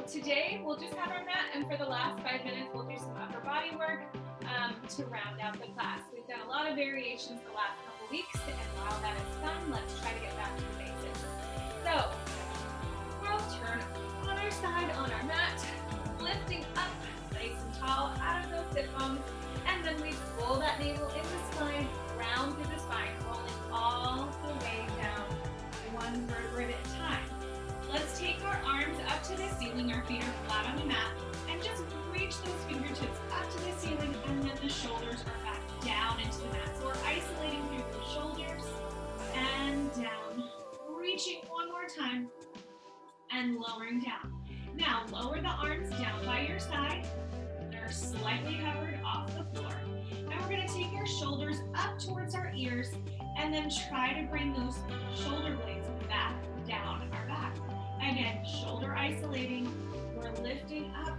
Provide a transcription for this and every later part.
So today we'll just have our mat, and for the last 5 minutes we'll do some upper body work to round out the class. We've done a lot of variations the last couple weeks, and while that is fun, let's try to get back to the basics. So we'll turn on our side on our mat, lifting up nice and tall out of those sit bones, and then we pull that navel in the spine, round through the spine, rolling all the way down, one vertebrae at a time. Let's take our arms up to the ceiling, our feet are flat on the mat, and just reach those fingertips up to the ceiling, and then the shoulders are back down into the mat. So we're isolating through the shoulders and down, reaching one more time and lowering down. Now lower the arms down by your side. They're slightly hovered off the floor. Now we're going to take our shoulders up towards our ears and then try to bring those shoulder blades back down our back. Again, shoulder isolating, we're lifting up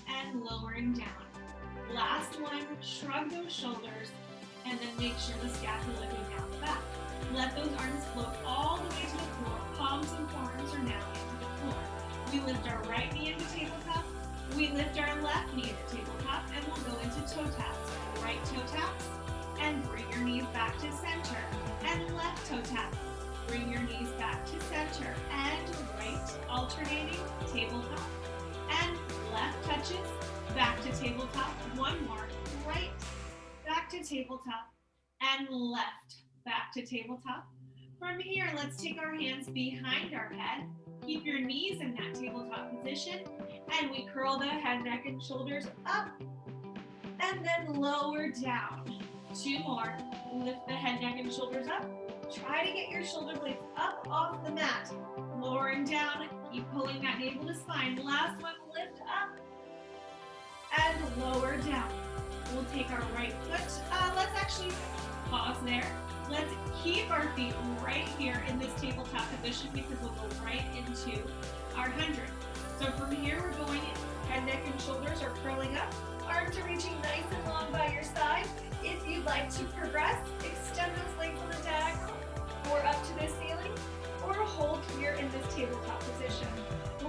and lowering down. Last one, shrug those shoulders and then make sure the scapula goes down the back. Let those arms float all the way to the floor. Palms and forearms are now into the floor. We lift our right knee into tabletop, we lift our left knee into tabletop, and we'll go into toe taps. Right toe taps, and bring your knees back to center, and left toe tap. Bring your knees back to center, and right alternating, tabletop, and left touches, back to tabletop. One more, right, back to tabletop, and left, back to tabletop. From here, let's take our hands behind our head. Keep your knees in that tabletop position, and we curl the head, neck, and shoulders up, and then lower down. Two more. Lift the head, neck, and shoulders up. Try to get your shoulder blades up off the mat. Lowering down. Keep pulling that navel to spine. Last one, lift up and lower down. We'll take our right foot. Let's actually pause there. Let's keep our feet right here in this tabletop position because we'll go right into our 100. So from here, we're going head, neck, and shoulders are curling up. Arms are reaching nice and long by your side. If you'd like to progress, extend those legs on the diagonal or up to the ceiling, or hold here in this tabletop position.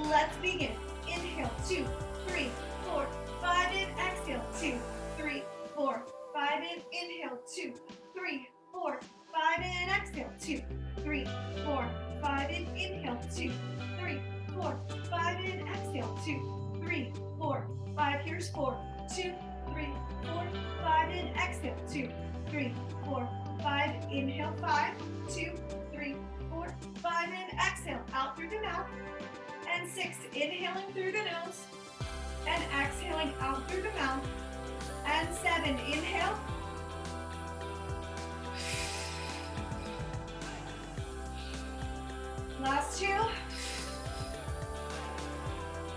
Let's begin. Inhale, 2, 3, 4, 5 in. Exhale, 2, 3, 4, 5 in. Inhale, 2, 3, 4, 5 in. Exhale, 2, 3, 4, 5 in. Inhale, 2, 3, 4, 5 in. Exhale, 2, 3, 4, 5. Here's 4, 2, 3, 4, 5 in. Exhale, 2, 3, 4, 5. Inhale, 5, 2, 3, 4, 5 in. Exhale, out through the mouth. And 6, inhaling through the nose. And exhaling out through the mouth. And 7, inhale. Last 2.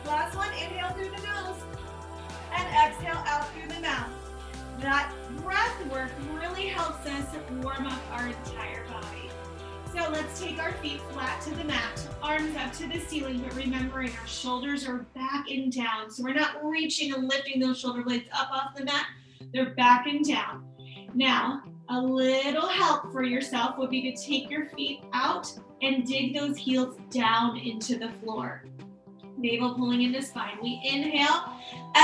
Last one, inhale through the nose. And exhale out through the mouth. That breath work really helps us warm up our entire body. So let's take our feet flat to the mat, arms up to the ceiling, but remembering our shoulders are back and down. So we're not reaching and lifting those shoulder blades up off the mat. They're back and down. Now, a little help for yourself would be to take your feet out and dig those heels down into the floor. Navel pulling into spine. We inhale,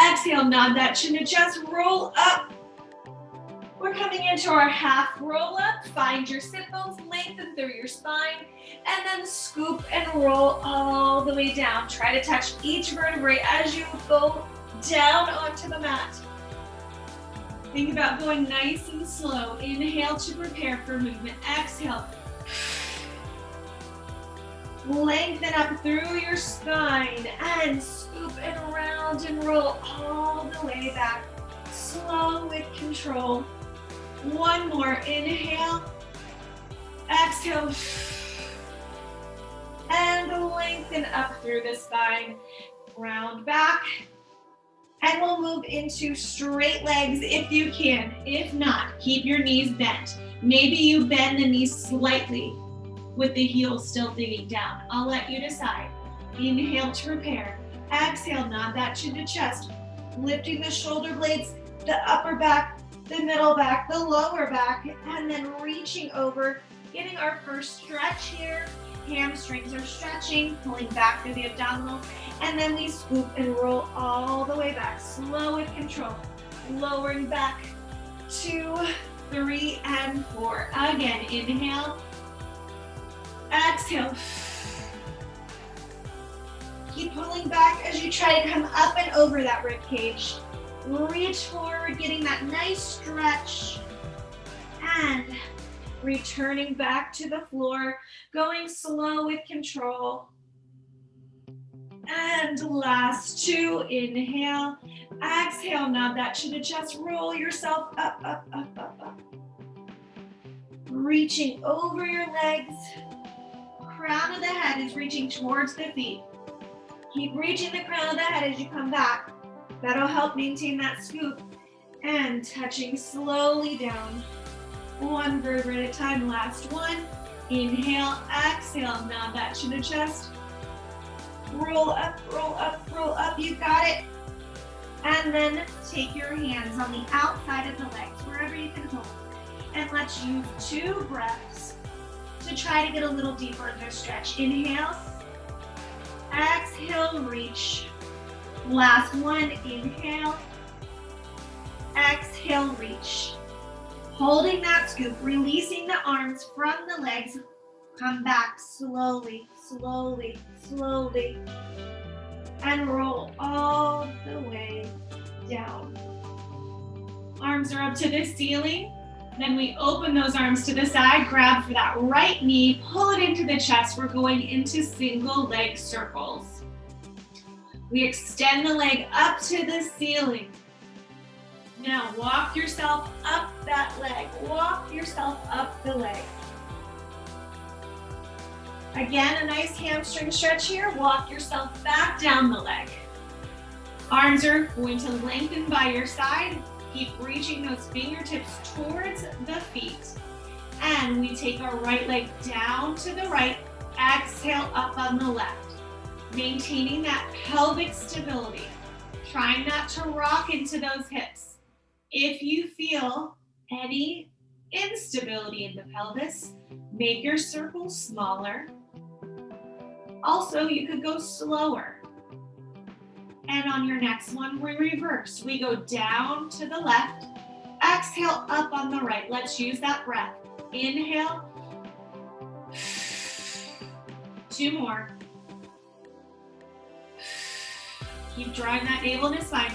exhale, nod that chin to chest, roll up. We're coming into our half roll up. Find your sit bones, lengthen through your spine, and then scoop and roll all the way down. Try to touch each vertebrae as you go down onto the mat. Think about going nice and slow. Inhale to prepare for movement. Exhale. Lengthen up through your spine and scoop and round and roll all the way back. Slow with control. One more. Inhale. Exhale. And lengthen up through the spine. Round back. And we'll move into straight legs if you can. If not, keep your knees bent. Maybe you bend the knees slightly with the heels still digging down. I'll let you decide. Inhale to prepare. Exhale, nod that chin to chest. Lifting the shoulder blades, the upper back, the middle back, the lower back, and then reaching over, getting our first stretch here. Hamstrings are stretching, pulling back through the abdominal. And then we scoop and roll all the way back, slow with control. Lowering back, 2, 3, and 4. Again, inhale, exhale. Keep pulling back as you try to come up and over that rib cage. Reach forward, getting that nice stretch. And returning back to the floor, going slow with control. And last 2, inhale, exhale, knob that chin to chest, roll yourself up, up, up, up, up. Reaching over your legs, crown of the head is reaching towards the feet. Keep reaching the crown of the head as you come back. That'll help maintain that scoop. And touching slowly down. 1 vertebra at a time, last 1. Inhale, exhale, knob that chin to chest. Roll up, roll up, roll up, you got it. And then take your hands on the outside of the legs, wherever you can hold. And let's use 2 breaths to try to get a little deeper in this stretch. Inhale, exhale, reach. Last 1, inhale, exhale, reach. Holding that scoop, releasing the arms from the legs. Come back slowly, slowly, slowly. And roll all the way down. Arms are up to the ceiling. Then we open those arms to the side, grab for that right knee, pull it into the chest. We're going into single leg circles. We extend the leg up to the ceiling. Now walk yourself up that leg. Walk yourself up the leg. Again, a nice hamstring stretch here. Walk yourself back down the leg. Arms are going to lengthen by your side. Keep reaching those fingertips towards the feet. And we take our right leg down to the right. Exhale up on the left. Maintaining that pelvic stability. Trying not to rock into those hips. If you feel any instability in the pelvis, make your circle smaller. Also, you could go slower. And on your next one, we reverse. We go down to the left, exhale up on the right. Let's use that breath. Inhale. 2 more. Keep drawing that navel in the spine.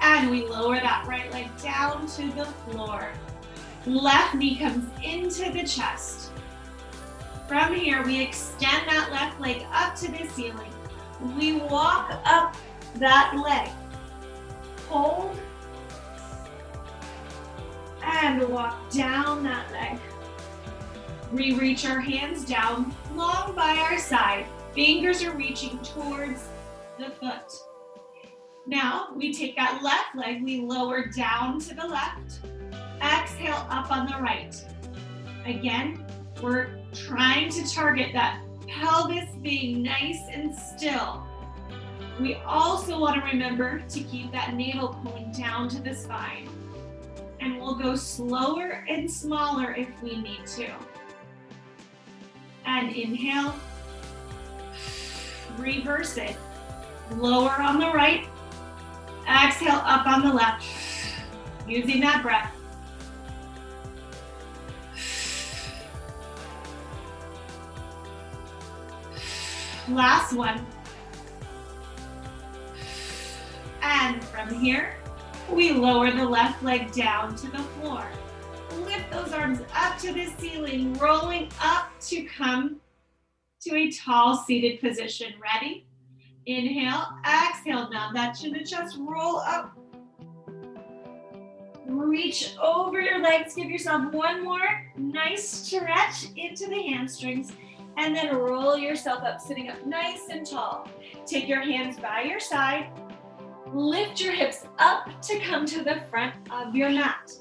And we lower that right leg down to the floor. Left knee comes into the chest. From here, we extend that left leg up to the ceiling. We walk up that leg. Hold. And walk down that leg. We reach our hands down, long by our side. Fingers are reaching towards the foot. Now, we take that left leg, we lower down to the left. Exhale up on the right. Again, we're trying to target that pelvis being nice and still. We also want to remember to keep that navel pulling down to the spine. And we'll go slower and smaller if we need to. And inhale. Reverse it. Lower on the right. Exhale up on the left. Using that breath. Last one. And from here, we lower the left leg down to the floor. Lift those arms up to the ceiling, rolling up to come to a tall seated position. Ready? Inhale, exhale, knob that chin to chest, roll up. Reach over your legs, give yourself one more nice stretch into the hamstrings, and then roll yourself up, sitting up nice and tall. Take your hands by your side, lift your hips up to come to the front of your mat.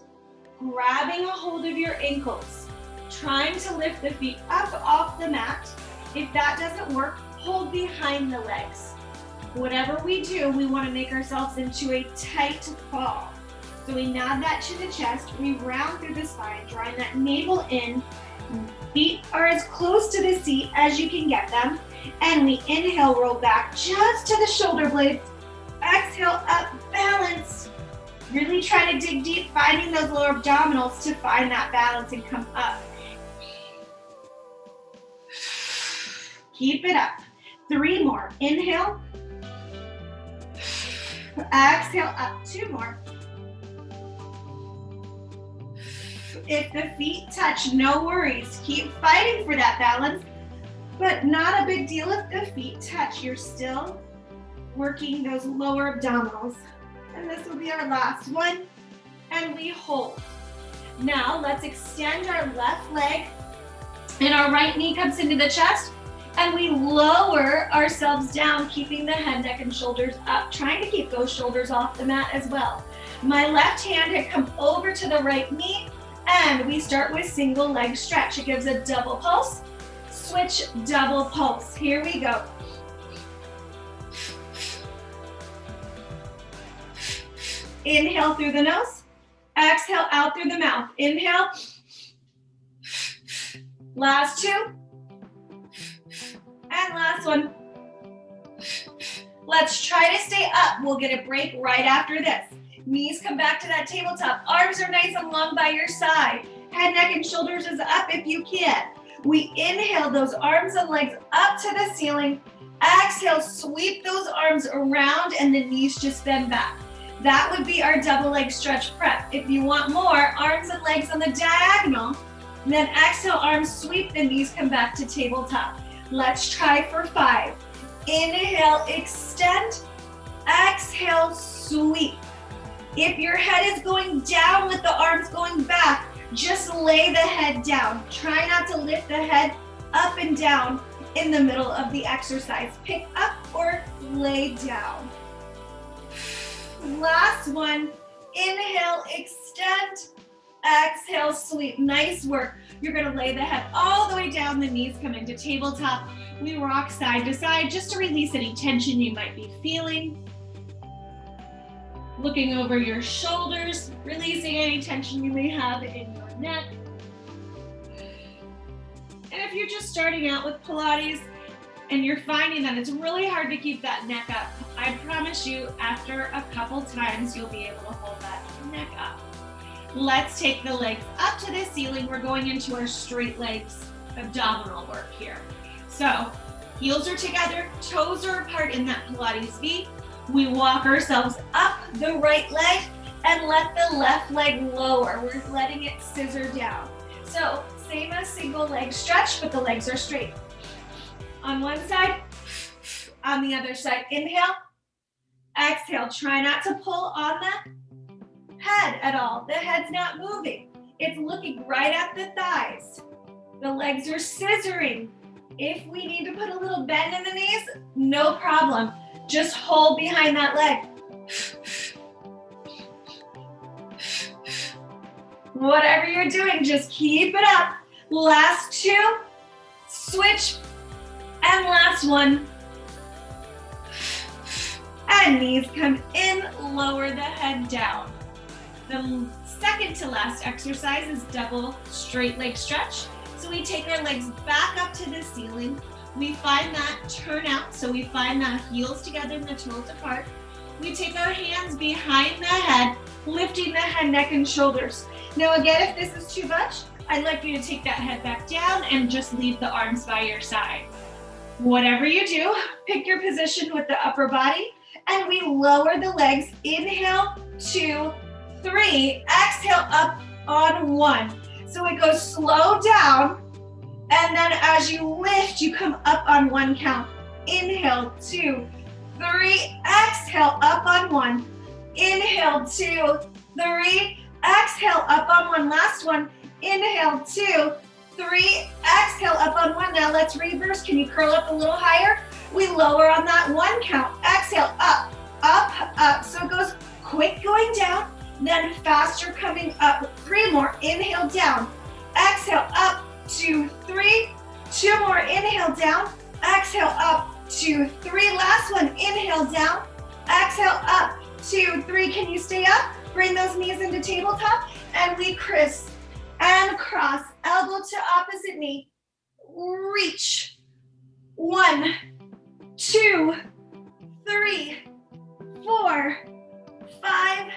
Grabbing a hold of your ankles, trying to lift the feet up off the mat. If that doesn't work, hold behind the legs. Whatever we do, we want to make ourselves into a tight ball. So we nod that chin to chest, we round through the spine, drawing that navel in, feet are as close to the seat as you can get them. And we inhale, roll back just to the shoulder blades. Exhale, up, balance. Really try to dig deep, finding those lower abdominals to find that balance and come up. Keep it up. 3 more. Inhale. Exhale, up. 2 more. If the feet touch, no worries. Keep fighting for that balance, but not a big deal if the feet touch. You're still working those lower abdominals. And this will be our last one. And we hold. Now let's extend our left leg and our right knee comes into the chest and we lower ourselves down, keeping the head, neck, and shoulders up, trying to keep those shoulders off the mat as well. My left hand had come over to the right knee and we start with single leg stretch. It gives a double pulse, switch, double pulse. Here we go. Inhale through the nose, exhale out through the mouth. Inhale. Last 2. And last one. Let's try to stay up. We'll get a break right after this. Knees come back to that tabletop. Arms are nice and long by your side. Head, neck, and shoulders is up if you can. We inhale those arms and legs up to the ceiling. Exhale, sweep those arms around and the knees just bend back. That would be our double leg stretch prep. If you want more, arms and legs on the diagonal. Then exhale, arms sweep, the knees come back to tabletop. Let's try for 5. Inhale, extend. Exhale, sweep. If your head is going down with the arms going back, just lay the head down. Try not to lift the head up and down in the middle of the exercise. Pick up or lay down. Last one. Inhale, extend. Exhale, sweep. Nice work. You're going to lay the head all the way down. The knees come into tabletop. We rock side to side just to release any tension you might be feeling. Looking over your shoulders, releasing any tension you may have in your neck. And if you're just starting out with Pilates and you're finding that it's really hard to keep that neck up, I promise you after a couple times you'll be able to hold that neck up. Let's take the legs up to the ceiling. We're going into our straight legs abdominal work here. So heels are together, toes are apart in that Pilates V. We walk ourselves up the right leg and let the left leg lower. We're letting it scissor down. So same as single leg stretch, but the legs are straight. On one side, on the other side. Inhale, exhale. Try not to pull on the head at all. The head's not moving. It's looking right at the thighs. The legs are scissoring. If we need to put a little bend in the knees, no problem. Just hold behind that leg. Whatever you're doing, just keep it up. Last 2, switch, and last one. And knees come in, lower the head down. The second to last exercise is double straight leg stretch. So we take our legs back up to the ceiling. We find that turn out, so we find the heels together and the toes apart. We take our hands behind the head, lifting the head, neck, and shoulders. Now again, if this is too much, I'd like you to take that head back down and just leave the arms by your side. Whatever you do, pick your position with the upper body, and we lower the legs. Inhale, 2, 3, exhale up on 1. So it goes slow down. And then as you lift, you come up on 1 count. Inhale, 2, 3, exhale, up on 1. Inhale, 2, 3, exhale, up on 1. Last one. Inhale, 2, 3, exhale, up on 1. Now let's reverse. Can you curl up a little higher? We lower on that 1 count. Exhale, up, up, up. So it goes quick going down, then faster coming up. 3 more. Inhale, down. Exhale, up. 2, 3, 2 more. Inhale, down. Exhale, up. 2, 3. Last one. Inhale, down. Exhale, up. 2, 3. Can you stay up? Bring those knees into tabletop, and we criss and cross elbow to opposite knee. Reach. 1, 2, 3, 4, 5,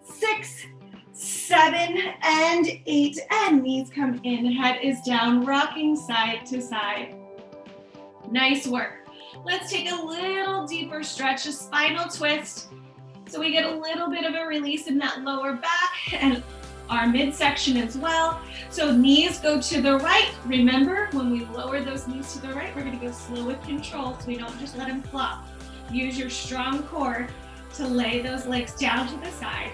6, 7, and 8. And knees come in, head is down, rocking side to side. Nice work. Let's take a little deeper stretch, a spinal twist. So we get a little bit of a release in that lower back and our midsection as well. So knees go to the right. Remember, when we lower those knees to the right, we're gonna go slow with control so we don't just let them flop. Use your strong core to lay those legs down to the side.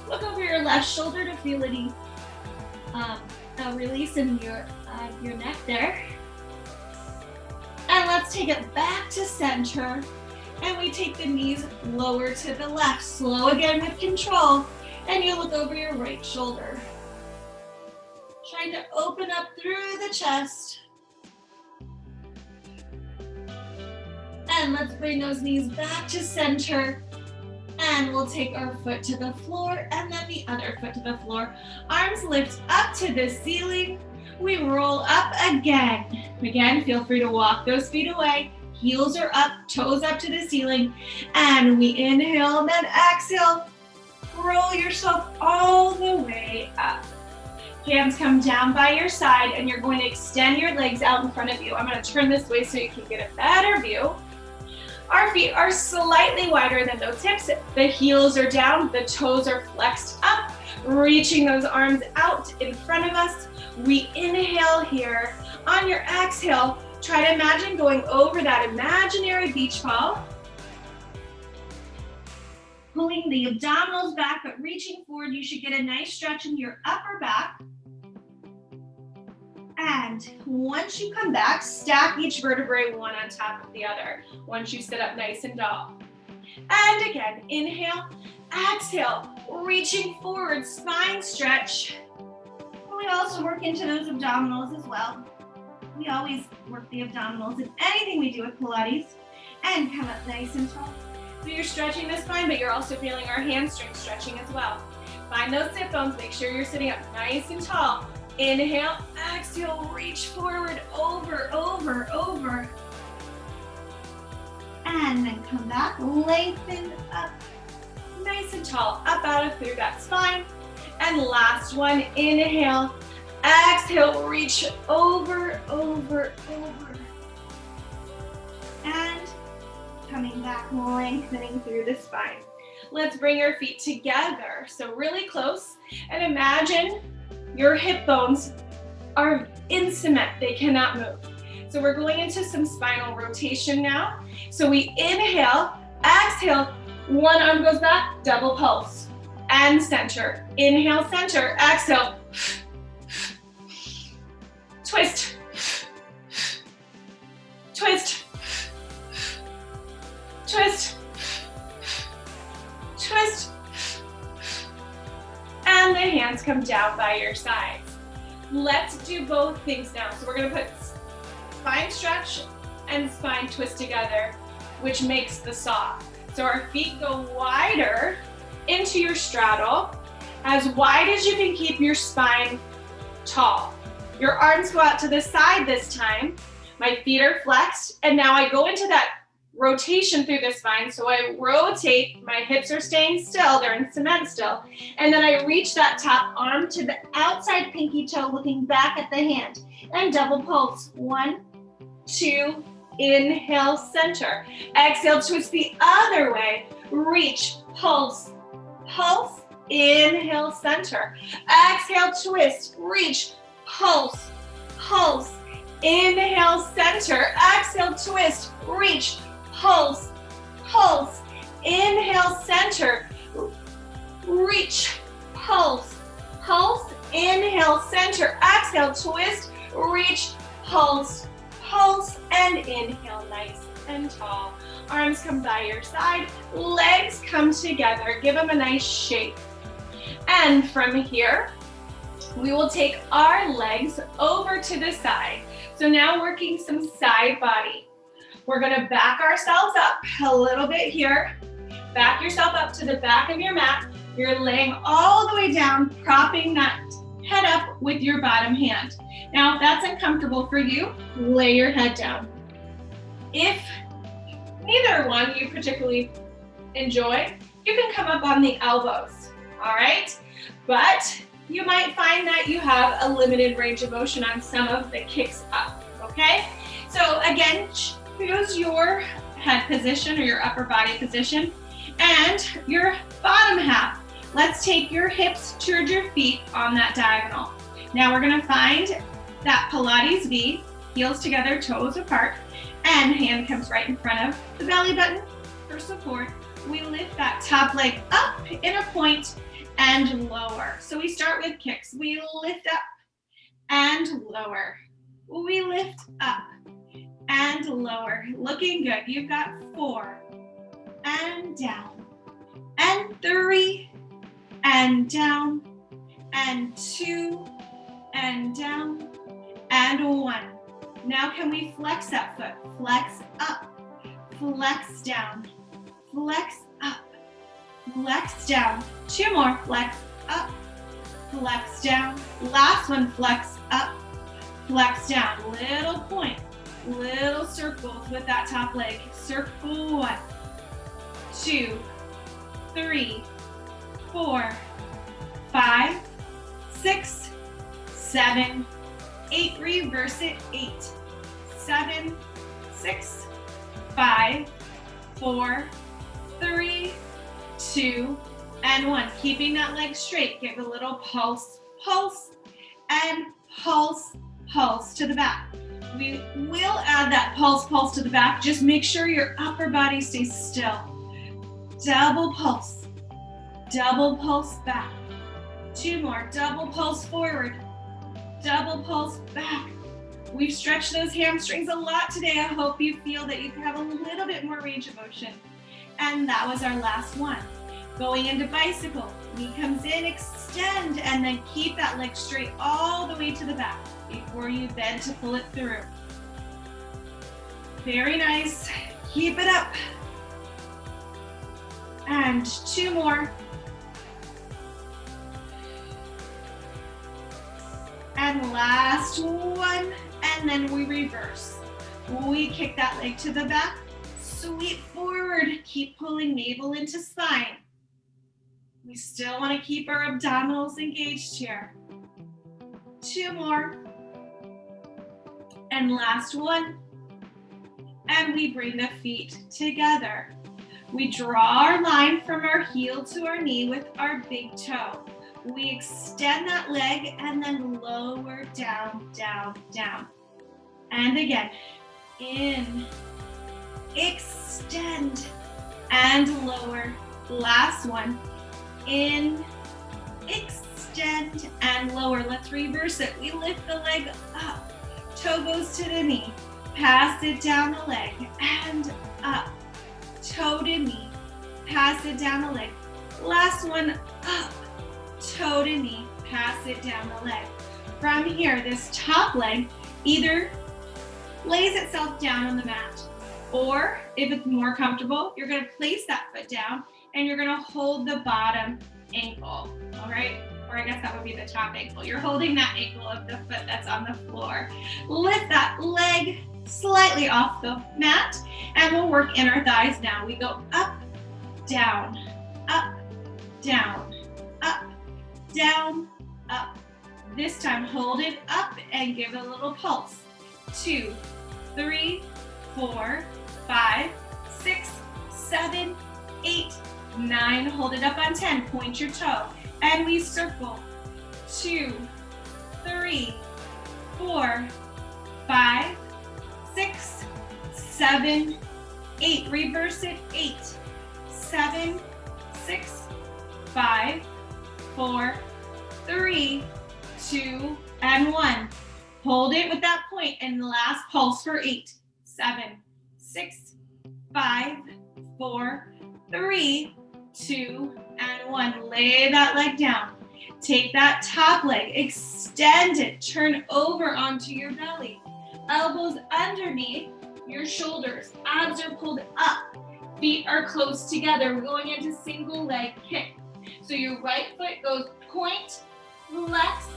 Look over your left shoulder to feel any release in your neck there. And let's take it back to center. And we take the knees lower to the left. Slow again with control. And you look over your right shoulder. Trying to open up through the chest. And let's bring those knees back to center. And we'll take our foot to the floor and then the other foot to the floor. Arms lift up to the ceiling. We roll up again. Again, feel free to walk those feet away. Heels are up, toes up to the ceiling. And we inhale, then exhale. Roll yourself all the way up. Hands come down by your side and you're going to extend your legs out in front of you. I'm going to turn this way so you can get a better view. Our feet are slightly wider than those hips. The heels are down, the toes are flexed up, reaching those arms out in front of us. We inhale here. On your exhale, try to imagine going over that imaginary beach ball. Pulling the abdominals back, but reaching forward, you should get a nice stretch in your upper back. And once you come back, stack each vertebrae one on top of the other. Once you sit up nice and tall. And again, inhale, exhale, reaching forward, spine stretch. We also work into those abdominals as well. We always work the abdominals in anything we do with Pilates. And come up nice and tall. So you're stretching the spine, but you're also feeling our hamstrings stretching as well. Find those sit bones, make sure you're sitting up nice and tall. Inhale, exhale, reach forward, over, over, over. And then come back, lengthen up, nice and tall, up out of through that spine. And last one, inhale, exhale, reach over, over, over. And coming back, lengthening through the spine. Let's bring your feet together, so really close, and imagine your hip bones are in cement, they cannot move. So we're going into some spinal rotation now. So we inhale, exhale, one arm goes back, double pulse, and center. Inhale, center, exhale, twist, twist, twist, twist. And the hands come down by your sides. Let's do both things now. So we're gonna put spine stretch and spine twist together, which makes the saw. So our feet go wider into your straddle, as wide as you can keep your spine tall. Your arms go out to the side this time. My feet are flexed, and now I go into that rotation through the spine. So I rotate, my hips are staying still, they're in cement still. And then I reach that top arm to the outside pinky toe, looking back at the hand. And double pulse, 1, 2, inhale, center. Exhale, twist the other way, reach, pulse, pulse, inhale, center. Exhale, twist, reach, pulse, pulse, inhale, center. Exhale, twist, reach, pulse, pulse, inhale, center, reach, pulse, pulse, inhale, center, exhale, twist, reach, pulse, pulse, and inhale, nice and tall. Arms come by your side, legs come together, give them a nice shake. And from here, we will take our legs over to the side. So now working some side body. We're gonna back ourselves up a little bit here. Back yourself up to the back of your mat. You're laying all the way down, propping that head up with your bottom hand. Now, if that's uncomfortable for you, lay your head down. If neither one you particularly enjoy, you can come up on the elbows, all right? But you might find that you have a limited range of motion on some of the kicks up, okay? So again, choose your head position or your upper body position and your bottom half. Let's take your hips towards your feet on that diagonal. Now we're gonna find that Pilates V, heels together, toes apart, and hand comes right in front of the belly button for support. We lift that top leg up in a point and lower. So we start with kicks. We lift up and lower. We lift up and lower. Looking good. You've got 4 and down and 3 and down and 2 and down and 1. Now can we flex that foot? Flex up, flex down, flex up, flex down. 2 more, flex up, flex down. Last one, flex up, flex down. Little point, little circles with that top leg. Circle 1, 2, 3, 4, 5, 6, 7, 8. Reverse it. 8, 7, 6, 5, 4, 3, 2, and 1. Keeping that leg straight. Give a little pulse, pulse, and pulse, pulse to the back. We will add that pulse, pulse to the back. Just make sure your upper body stays still. Double pulse back. 2 more, double pulse forward, double pulse back. We've stretched those hamstrings a lot today. I hope you feel that you have a little bit more range of motion. And that was our last one. Going into bicycle, knee comes in, extend, and then keep that leg straight all the way to the back before you bend to pull it through. Very nice, keep it up. And 2 more. And last one, and then we reverse. We kick that leg to the back, sweep forward, keep pulling navel into spine. We still want to keep our abdominals engaged here. 2 more. And last one. And we bring the feet together. We draw our line from our heel to our knee with our big toe. We extend that leg and then lower, down, down, down. And again, in, extend, and lower. Last one, in, extend, and lower. Let's reverse it. We lift the leg up, toe goes to the knee, pass it down the leg, and up, toe to knee, pass it down the leg. Last one, up, toe to knee, pass it down the leg. From here, this top leg either lays itself down on the mat, or if it's more comfortable, you're going to place that foot down and you're going to hold the bottom ankle, all right? Or I guess that would be the top ankle. You're holding that ankle of the foot that's on the floor. Lift that leg slightly off the mat, and we'll work inner thighs now. We go up, down, up, down, up, down, up. This time, hold it up and give it a little pulse. 2, 3, 4, 5, 6, 7, 8, 9. Hold it up on 10. Point your toe. And we circle. 2, 3, 4, 5, 6, 7, 8. Reverse it. 8, 7, 6, 5, 4, 3, 2, and 1. Hold it with that point, and the last pulse for 8, 7, 6, 5, 4, 3, 2, and 1. Lay that leg down. Take that top leg, extend it, turn over onto your belly. Elbows underneath your shoulders. Abs are pulled up. Feet are close together. We're going into single leg kick. So your right foot goes point, flex,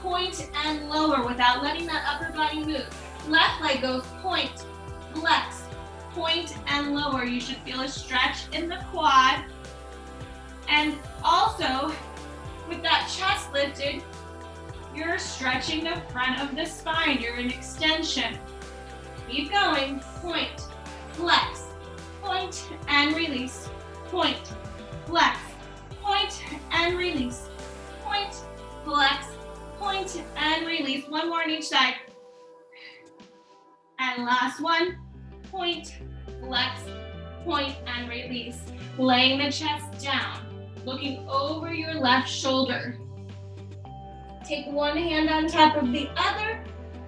point and lower without letting that upper body move. Left leg goes point, flex, point and lower. You should feel a stretch in the quad. And also, with that chest lifted, you're stretching the front of the spine. You're in extension. Keep going. Point, flex, point and release. Point, flex, point and release. Point, flex, point and release. One more on each side. And last one. Point, flex, point and release. Laying the chest down, looking over your left shoulder. Take one hand on top of the other,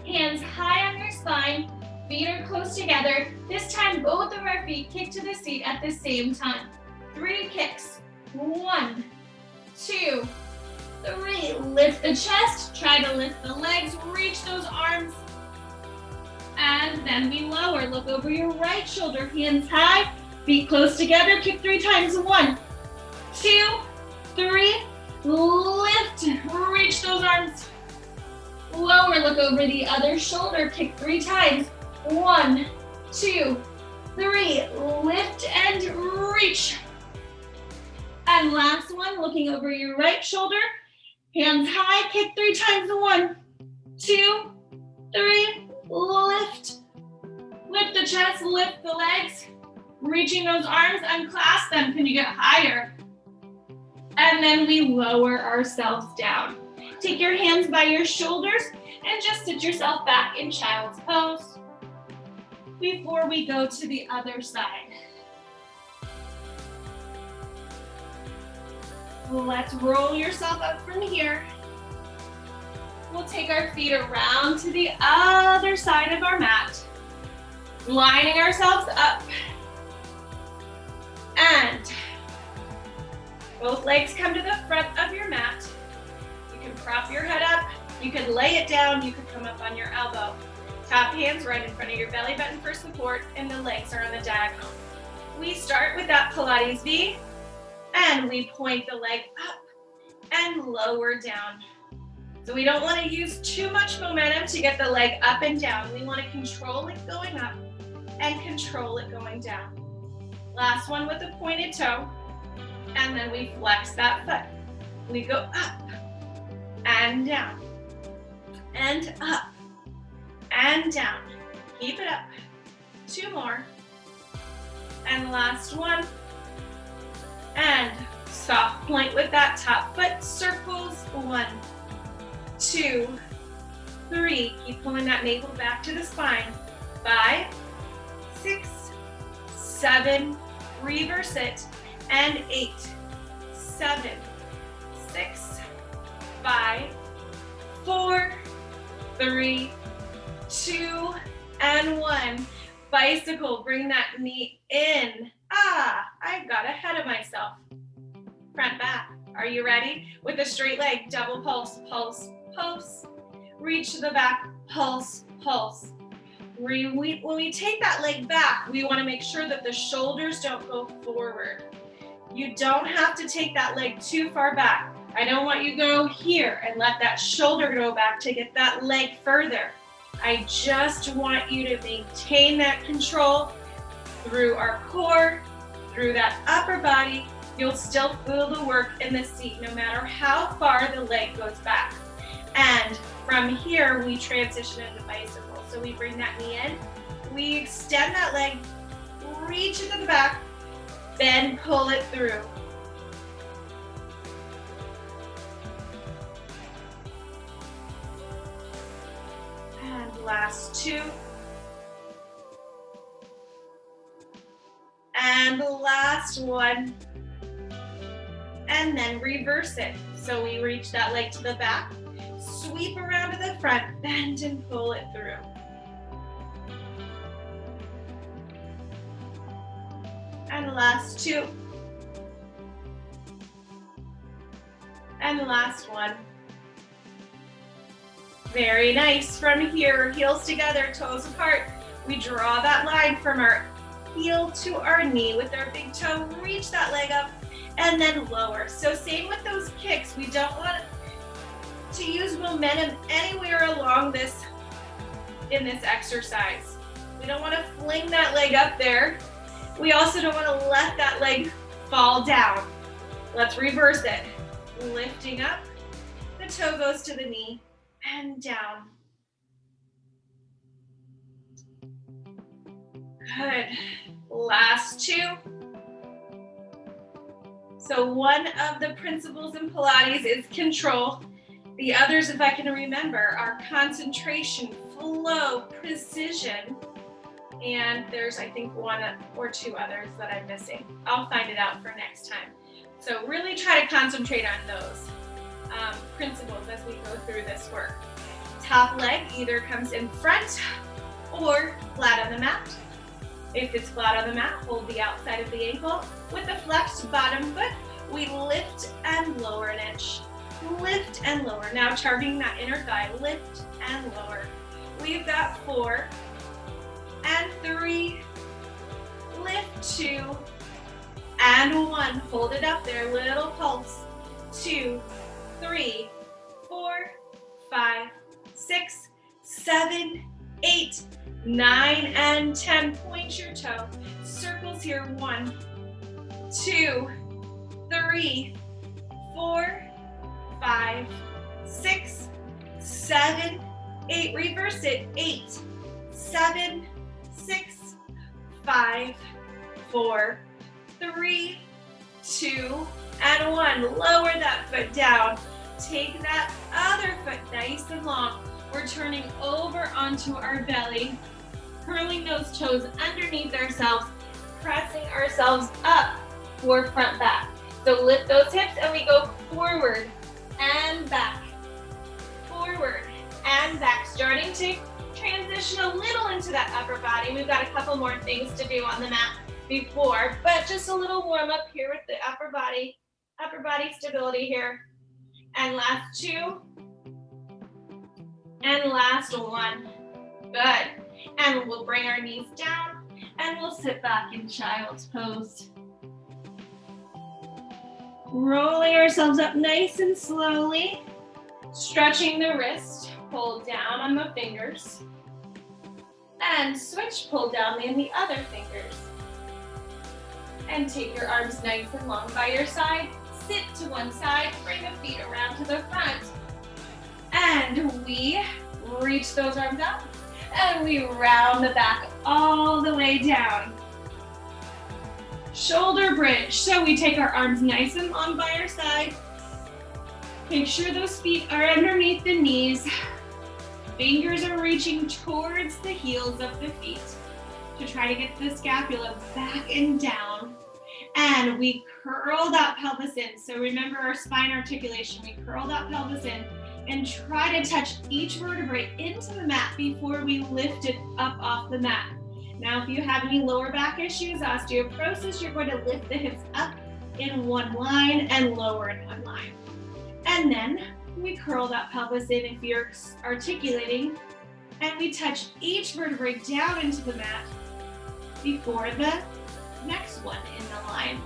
hands high on your spine, feet are close together. This time, both of our feet kick to the seat at the same time. 3 kicks. 1, 2, 3. Lift the chest, try to lift the legs, reach those arms. And then we lower. Look over your right shoulder, hands high, feet close together, kick 3 times. 1, 2, 3. Lift, reach those arms. Lower, look over the other shoulder, kick 3 times. 1, 2, 3. Lift and reach. And last one, looking over your right shoulder, hands high, kick 3 times. 1, 2, 3. Lift. Lift the chest, lift the legs. Reaching those arms, unclasp them. Can you get higher? And then we lower ourselves down. Take your hands by your shoulders and just sit yourself back in child's pose before we go to the other side. Let's roll yourself up from here. We'll take our feet around to the other side of our mat, lining ourselves up. And both legs come to the front of your mat. You can prop your head up, you could lay it down, you could come up on your elbow. Top hands right in front of your belly button for support, and the legs are on the diagonal. We start with that Pilates V, and we point the leg up and lower down. So we don't want to use too much momentum to get the leg up and down. We want to control it going up and control it going down. Last one with a pointed toe. And then we flex that foot. We go up and down and up and down. Keep it up. 2 more. And last one. And soft point with that top foot. Circles. 1, 2, 3. Keep pulling that navel back to the spine. 5, 6, 7. Reverse it. And 8, 7, 6, 5, 4, 3, 2, and 1. Bicycle, bring that knee in. I got ahead of myself. Front back. Are you ready? With a straight leg, double pulse, pulse, pulse. Reach to the back, pulse, pulse. When we take that leg back, we want to make sure that the shoulders don't go forward. You don't have to take that leg too far back. I don't want you to go here and let that shoulder go back to get that leg further. I just want you to maintain that control through our core, through that upper body. You'll still feel the work in the seat no matter how far the leg goes back. And from here, we transition into bicycle. So we bring that knee in, we extend that leg, reach it to the back, then pull it through. And last 2. And the last one. And then reverse it. So we reach that leg to the back, sweep around to the front, bend and pull it through. And the last 2. And the last one. Very nice. From here, heels together, toes apart. We draw that line from our heel to our knee with our big toe. Reach that leg up and then lower. So same with those kicks. We don't want to use momentum anywhere along this, in this exercise. We don't want to fling that leg up there. We also don't want to let that leg fall down. Let's reverse it. Lifting up, the toe goes to the knee and down. Good. Last two. So one of the principles in Pilates is control. The others, if I can remember, are concentration, flow, precision, and there's, I think, one or two others that I'm missing. I'll find it out for next time. So really try to concentrate on those principles as we go through this work. Top leg either comes in front or flat on the mat. If it's flat on the mat, hold the outside of the ankle. With the flexed bottom foot, we lift and lower an inch. Lift and lower. Now targeting that inner thigh, lift and lower. We've got 4 and 3, lift 2 and 1. Hold it up there, little pulse. 2, 3, 4, 5, 6, 7, 8, 9, and 10. Point your toe. Circles here. 1, 2, 3, 4, 5, 6, 7, 8. Reverse it. 8, 7, 6, 5, 4, 3, 2, and 1. Lower that foot down. Take that other foot nice and long. We're turning over onto our belly, curling those toes underneath ourselves, pressing ourselves up for front back. So lift those hips and we go forward and back, forward and back. Starting to transition a little into that upper body. We've got a couple more things to do on the mat before, but just a little warm up here with the upper body stability here. And last 2. And last 1. Good. And we'll bring our knees down and we'll sit back in child's pose. Rolling ourselves up nice and slowly. Stretching the wrist. Pull down on the fingers. And switch, pull down in the other fingers. And take your arms nice and long by your side. Sit to one side. Bring the feet around to the front. And we reach those arms up and we round the back all the way down. Shoulder bridge. So we take our arms nice and long by our side. Make sure those feet are underneath the knees. Fingers are reaching towards the heels of the feet to try to get the scapula back and down. And we curl that pelvis in. So remember our spine articulation. We curl that pelvis in and try to touch each vertebrae into the mat before we lift it up off the mat. Now, if you have any lower back issues, osteoporosis, you're going to lift the hips up in one line and lower in one line. And then we curl that pelvis in if you're articulating, and we touch each vertebrae down into the mat before the next one in the line.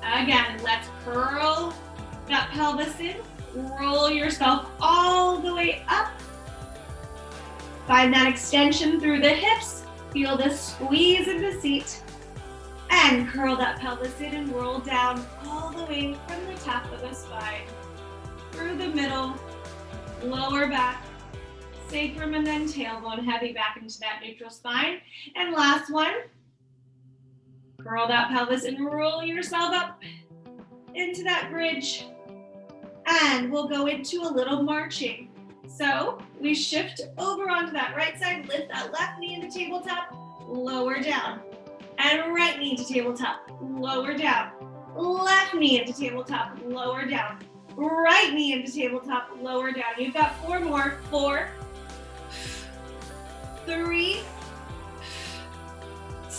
Again, let's curl that pelvis in. Roll yourself all the way up. Find that extension through the hips. Feel the squeeze in the seat. And curl that pelvis in and roll down all the way from the top of the spine. Through the middle, lower back, sacrum and then tailbone heavy back into that neutral spine. And last one, curl that pelvis and roll yourself up into that bridge. And we'll go into a little marching. So we shift over onto that right side, lift that left knee into tabletop, lower down. And right knee to tabletop, lower down. Left knee into tabletop, lower down. Right knee into tabletop, lower down. You've got 4 more. 4, 3,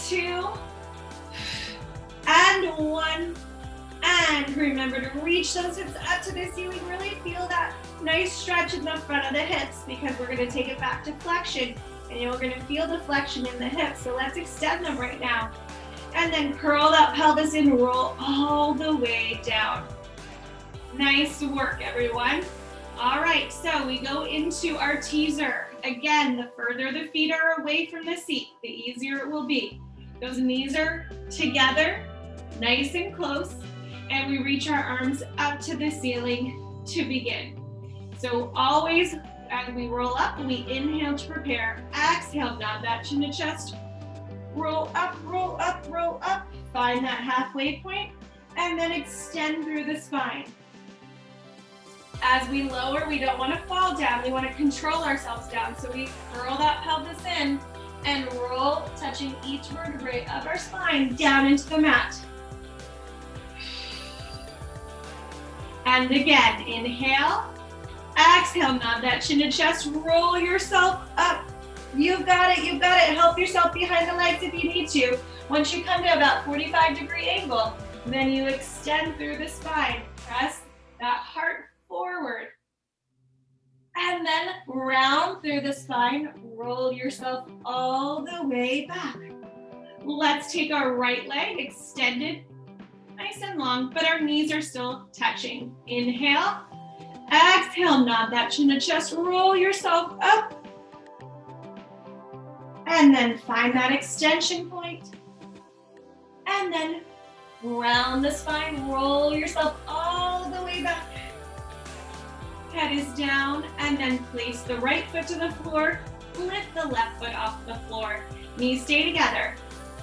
2, and 1. And remember to reach those hips up to the ceiling. Really feel that nice stretch in the front of the hips because we're going to take it back to flexion. And you're going to feel the flexion in the hips. So let's extend them right now. And then curl that pelvis and roll all the way down. Nice work, everyone. All right, so we go into our teaser. Again, the further the feet are away from the seat, the easier it will be. Those knees are together, nice and close, and we reach our arms up to the ceiling to begin. So always, as we roll up, we inhale to prepare. Exhale, nod that chin to chest. Roll up, roll up, roll up. Find that halfway point, and then extend through the spine. As we lower, we don't want to fall down. We want to control ourselves down. So we curl that pelvis in and roll, touching each vertebrae of our spine down into the mat. And again, inhale. Exhale, nod that chin to chest. Roll yourself up. You've got it, you've got it. Help yourself behind the legs if you need to. Once you come to about 45-degree angle, then you extend through the spine. Press that heart forward. And then round through the spine, roll yourself all the way back. Let's take our right leg extended, nice and long, but our knees are still touching. Inhale, exhale, nod that chin to chest, roll yourself up. And then find that extension point. And then round the spine, roll yourself all the way back. Head is down, and then place the right foot to the floor, lift the left foot off the floor. Knees stay together.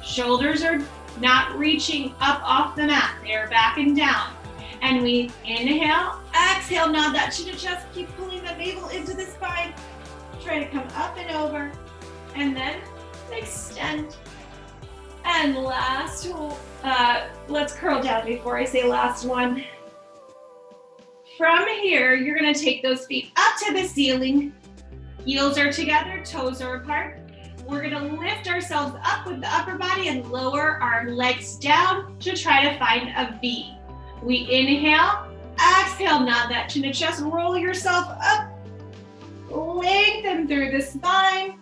Shoulders are not reaching up off the mat. They're back and down. And we inhale, exhale, nod that chin to chest, keep pulling the navel into the spine. Try to come up and over, and then extend. And last, let's curl down before I say last one. From here, you're gonna take those feet up to the ceiling. Heels are together, toes are apart. We're gonna lift ourselves up with the upper body and lower our legs down to try to find a V. We inhale, exhale, nod that chin to chest, roll yourself up. Lengthen through the spine,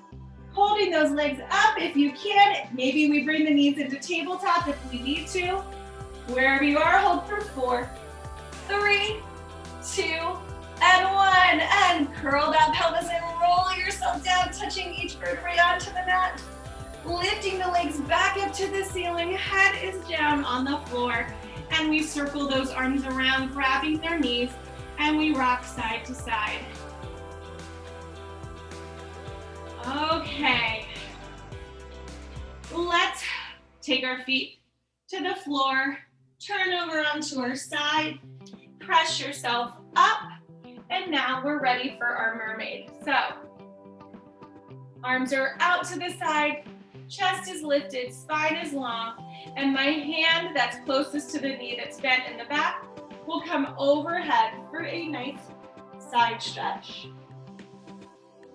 holding those legs up if you can. Maybe we bring the knees into tabletop if we need to. Wherever you are, hold for 4, 3, 2, and 1. And curl that pelvis and roll yourself down, touching each vertebrae onto the mat. Lifting the legs back up to the ceiling, head is down on the floor. And we circle those arms around, grabbing their knees, and we rock side to side. Okay. Let's take our feet to the floor, turn over onto our side, press yourself up, and now we're ready for our mermaid. So, arms are out to the side, chest is lifted, spine is long, and my hand that's closest to the knee that's bent in the back will come overhead for a nice side stretch.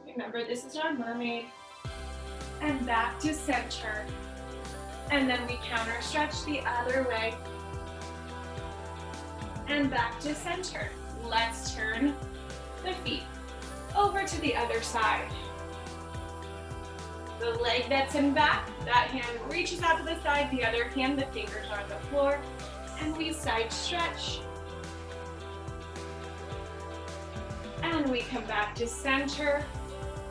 Remember, this is our mermaid. And back to center. And then we counter stretch the other way. And back to center. Let's turn the feet over to the other side. The leg that's in back, that hand reaches out to the side, the other hand, the fingers are on the floor, and we side stretch. And we come back to center,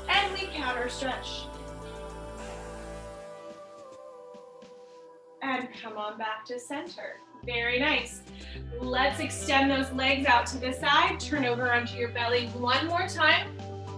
and we counter stretch. And come on back to center. Very nice. Let's extend those legs out to the side, turn over onto your belly one more time.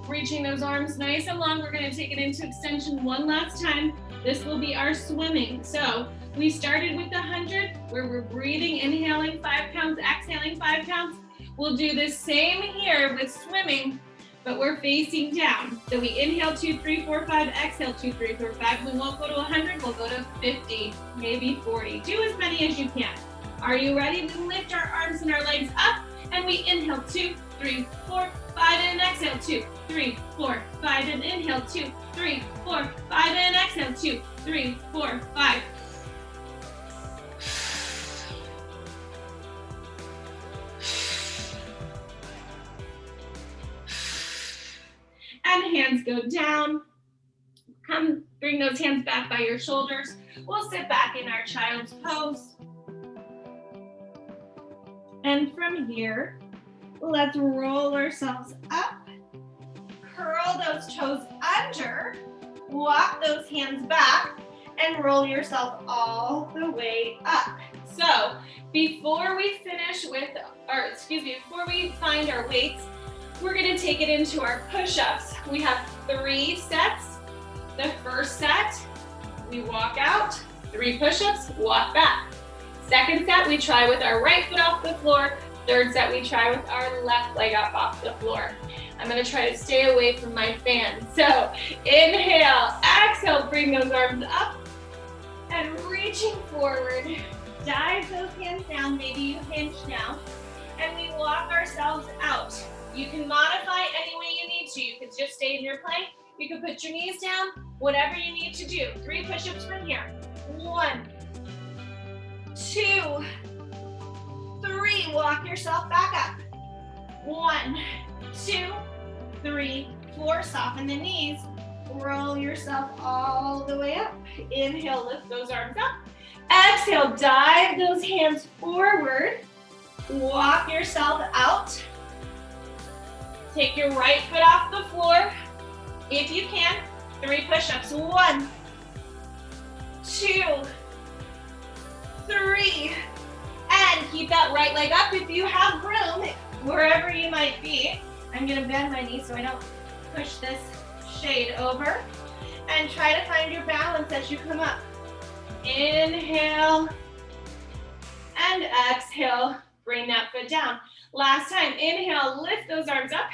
Reaching those arms nice and long. We're gonna take it into extension one last time. This will be our swimming. So we started with the 100, where we're breathing, inhaling 5 counts, exhaling 5 counts. We'll do the same here with swimming, but we're facing down. So we inhale 2, 3, 4, 5, exhale 2, 3, 4, 5. We won't go to 100, we'll go to 50, maybe 40. Do as many as you can. Are you ready? We lift our arms and our legs up, and we inhale 2, 3, 4, 5, and exhale 2, 3, 4, 5, and inhale 2, 3, 4, 5, and exhale 2, 3, 4, 5. And hands go down. Come, bring those hands back by your shoulders. We'll sit back in our child's pose. And from here, Let's roll ourselves up. Curl those toes under. Walk those hands back and roll yourself all the way up. So before we finish with, before we find our weights, we're gonna take it into our push-ups. We have 3 sets. The first set, we walk out, 3 push-ups, walk back. Second set, we try with our right foot off the floor. Third set, we try with our left leg up off the floor. I'm gonna try to stay away from my fan. So inhale, exhale, bring those arms up and reaching forward. Dive those hands down, maybe you hinge now, and we walk ourselves out. You can modify any way you need to. You could just stay in your plank. You can put your knees down, whatever you need to do. 3 push-ups from here. 1, 2, 3. Walk yourself back up. 1, 2, 3, 4. Soften the knees. Roll yourself all the way up. Inhale, lift those arms up. Exhale, dive those hands forward. Walk yourself out. Take your right foot off the floor. If you can, 3 push-ups. 1, 2, 3. And keep that right leg up if you have room, wherever you might be. I'm gonna bend my knee so I don't push this shade over. And try to find your balance as you come up. Inhale and exhale, bring that foot down. Last time, inhale, lift those arms up.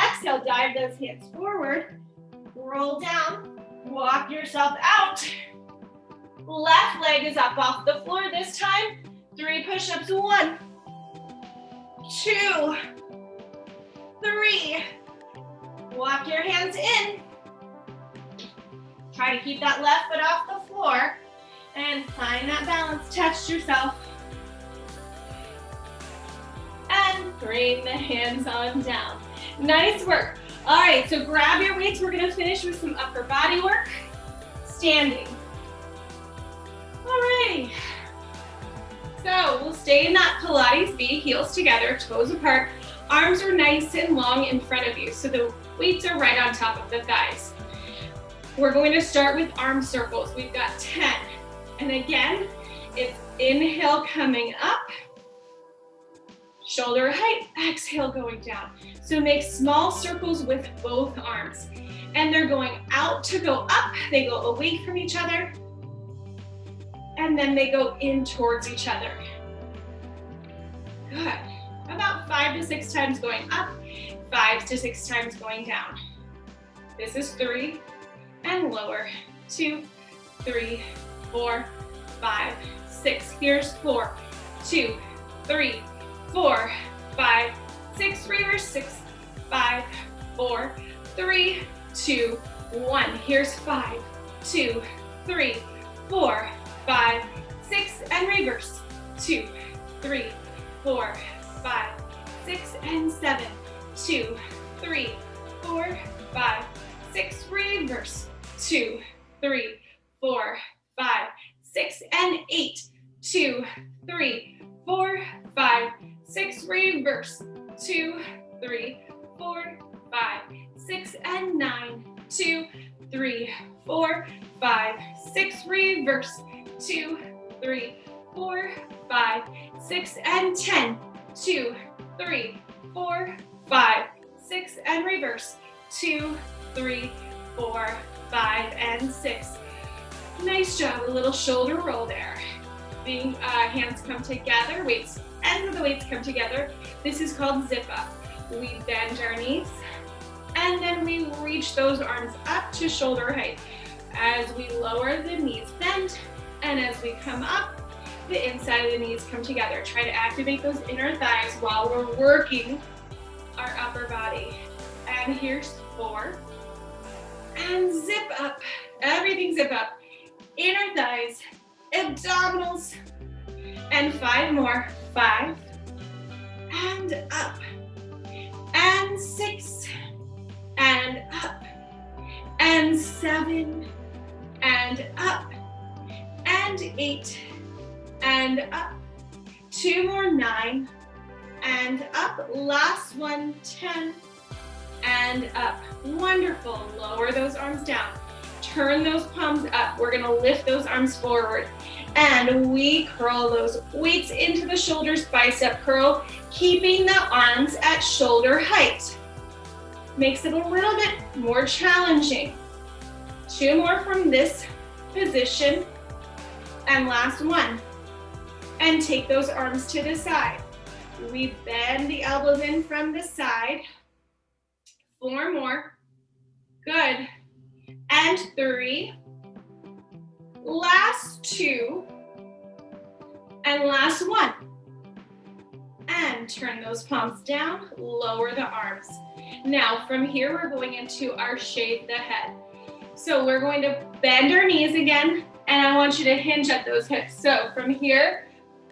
Exhale, dive those hands forward. Roll down, walk yourself out. Left leg is up off the floor this time. 3 push-ups. 1, 2, 3. Walk your hands in. Try to keep that left foot off the floor and find that balance. Touch yourself. And bring the hands on down. Nice work. All right, so grab your weights. We're gonna finish with some upper body work. Standing. All right. So we'll stay in that Pilates V, heels together, toes apart. Arms are nice and long in front of you, so the weights are right on top of the thighs. We're going to start with arm circles. We've got 10. And again, it's inhale coming up, shoulder height, exhale going down. So make small circles with both arms. And they're going out to go up, they go away from each other, and then they go in towards each other. Good. About 5 to 6 times going up, 5 to 6 times going down. This is 3, and lower. 2, 3, 4, 5, 6. Here's 4, 2, 3, 4, 5, 6. Reverse 6, 5, 4, 3, 2, 1. Here's 5, 2, 3, 4, 5, 6, and reverse. 2, 3, 4, 5, 6, and 7. 2, 3, 4, 5, 6. Reverse. 2, 3, 4, 5, 6, and 8. 2, 3, 4, 5, 6. Reverse. 2, 3, 4, 5, 6, and 9. 2, 3, 4, 5, 6. Reverse. 2, 3, 4, 5, 6, and 10. 2, 3, 4, 5, 6, and reverse. 2, 3, 4, 5, and 6. Nice job. A little shoulder roll there. Hands come together. Weights, ends of the weights come together. This is called zip up. We bend our knees, and then we reach those arms up to shoulder height. As we lower, the knees bend, and as we come up, the inside of the knees come together. Try to activate those inner thighs while we're working our upper body. And here's 4. And zip up. Everything zip up. Inner thighs, abdominals, and 5 more. 5, and up, and 6, and up, and 7, and up, and 8, and up. 2 more. 9, and up. Last one, 10, and up. Wonderful. Lower those arms down. Turn those palms up. We're gonna lift those arms forward. And we curl those weights into the shoulders, bicep curl, keeping the arms at shoulder height. Makes it a little bit more challenging. 2 more from this position. And last one. And take those arms to the side. We bend the elbows in from the side. 4 more. Good. And 3. Last 2. And last 1. And turn those palms down, lower the arms. Now from here, we're going into our shave the head. So we're going to bend our knees again, and I want you to hinge at those hips. So from here,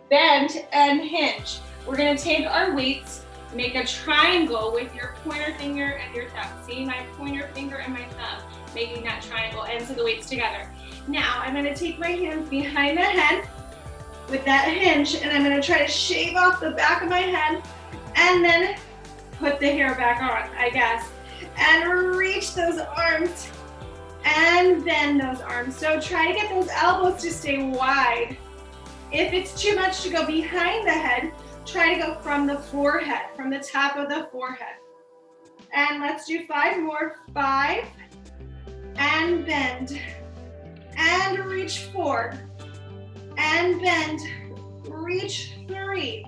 bend and hinge. We're gonna take our weights, make a triangle with your pointer finger and your thumb. See my pointer finger and my thumb making that triangle, ends of the weights together. Now I'm gonna take my hands behind the head with that hinge, and I'm gonna try to shave off the back of my head and then put the hair back on, I guess. And reach those arms and bend those arms. So try to get those elbows to stay wide. If it's too much to go behind the head, try to go from the forehead, from the top of the forehead. And let's do 5 more. 5, and bend, and reach 4, and bend, reach 3,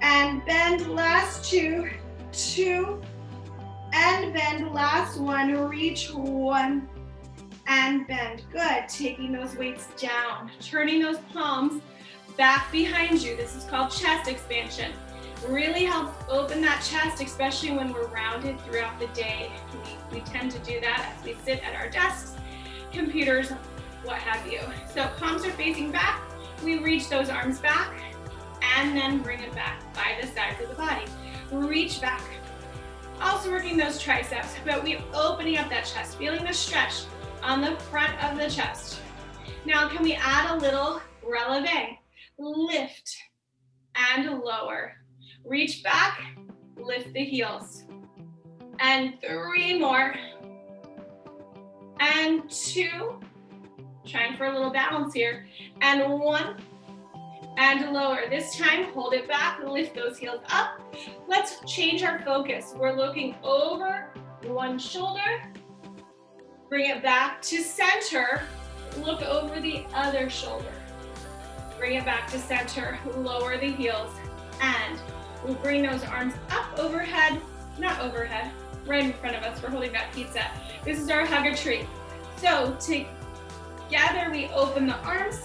and bend, last 2, 2, and bend, last 1, reach 1, and bend. Good. Taking those weights down, turning those palms back behind you. This is called chest expansion. Really helps open that chest, especially when we're rounded throughout the day. We tend to do that as we sit at our desks, computers, what have you. So palms are facing back. We reach those arms back and then bring it back by the sides of the body. Reach back. Also working those triceps, but we're opening up that chest, feeling the stretch on the front of the chest. Now can we add a little releve? Lift and lower. Reach back, lift the heels. And 3 more. And 2. Trying for a little balance here. And 1. And lower. This time, hold it back, lift those heels up. Let's change our focus. We're looking over one shoulder. Bring it back to center. Look over the other shoulder. Bring it back to center. Lower the heels. And we'll bring those arms up overhead, not overhead, right in front of us. We're holding that pizza. This is our hugger tree. So together we open the arms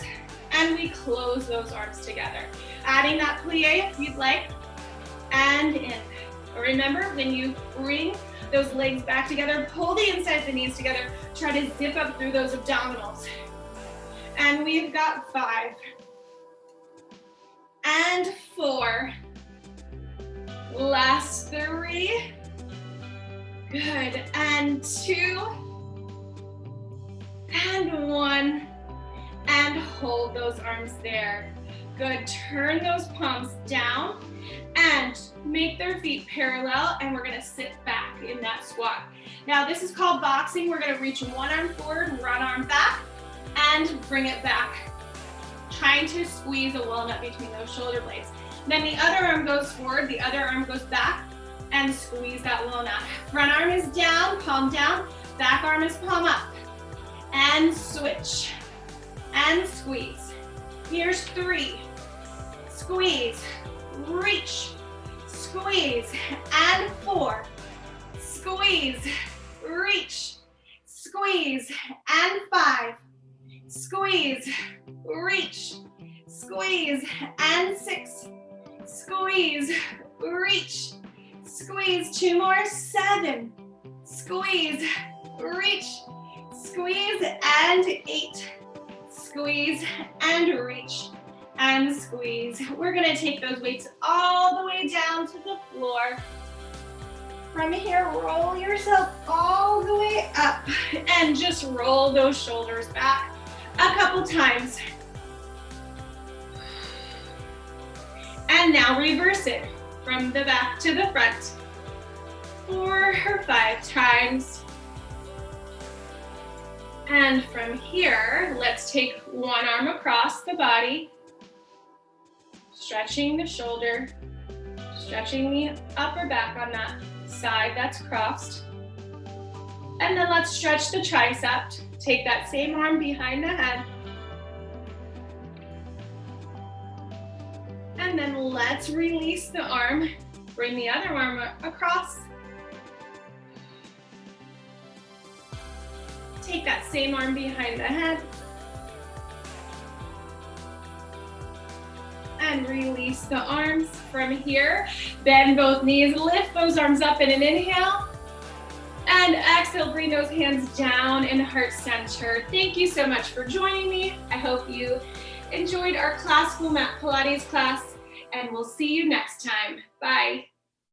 and we close those arms together. Adding that plie if you'd like, and in. Remember, when you bring those legs back together, pull the inside of the knees together, try to zip up through those abdominals. And we've got 5. And 4. Last 3. Good. And 2. And 1. And hold those arms there. Good. Turn those palms down and make their feet parallel, and we're gonna sit back in that squat. Now this is called boxing. We're gonna reach one arm forward, one arm back, and bring it back. Trying to squeeze a walnut between those shoulder blades. Then the other arm goes forward, the other arm goes back, and squeeze that walnut. Front arm is down, palm down, back arm is palm up. And switch, and squeeze. Here's 3, squeeze, reach, squeeze, and 4, squeeze, reach, squeeze, and 5, squeeze, reach, squeeze, and 6, squeeze, reach, squeeze, 2 more, 7, squeeze, reach, squeeze, and 8, squeeze, and reach, and squeeze. We're gonna take those weights all the way down to the floor. From here, roll yourself all the way up and just roll those shoulders back a couple times. And now reverse it. from the back to the front. 4 or 5 times. And from here, let's take one arm across the body, stretching the shoulder, stretching the upper back on that side that's crossed. And then let's stretch the tricep. Take that same arm behind the head. And then let's release the arm. Bring the other arm across. Take that same arm behind the head. And release the arms from here. Bend both knees, lift those arms up in an inhale. And exhale, bring those hands down in heart center. Thank you so much for joining me. I hope you enjoyed our classical Mat Pilates class, and we'll see you next time. Bye.